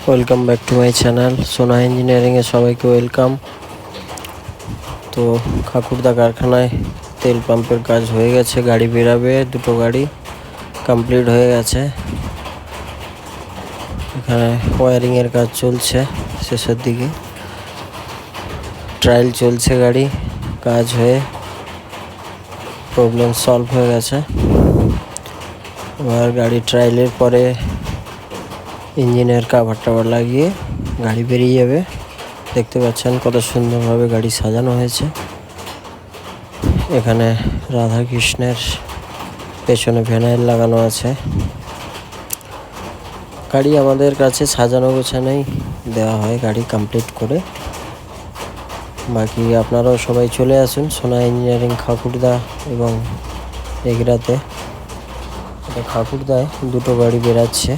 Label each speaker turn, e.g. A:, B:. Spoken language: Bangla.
A: Welcome back to my channel সোনা ইঞ্জিনিয়ারিংয়ে সবাইকে ওয়েলকাম। তো খাকুরদা কারখানায় তেল পাম্পের কাজ হয়ে গেছে, গাড়ি বেরাবে, দুটো গাড়ি কমপ্লিট হয়ে গেছে। এখানে ওয়ারিংয়ের কাজ চলছে, শেষের দিকে ট্রায়াল চলছে, গাড়ি কাজ হয়ে প্রবলেম সলভ হয়ে গেছে। এবার গাড়ি ট্রায়ালের পরে ইঞ্জিনের কাভার টাভার লাগিয়ে গাড়ি বেরিয়ে যাবে। দেখতে পাচ্ছেন কত সুন্দরভাবে গাড়ি সাজানো হয়েছে। এখানে রাধা কৃষ্ণের পেছনে ভ্যানাইল লাগানো আছে। গাড়ি আমাদের কাছে সাজানো গোছানোই দেওয়া হয় গাড়ি কমপ্লিট করে। বাকি আপনারাও সবাই চলে আসুন সোনা ইঞ্জিনিয়ারিং খাকুরদা এবং এগরাতে। খাকুরদায় দুটো গাড়ি বেরাচ্ছে।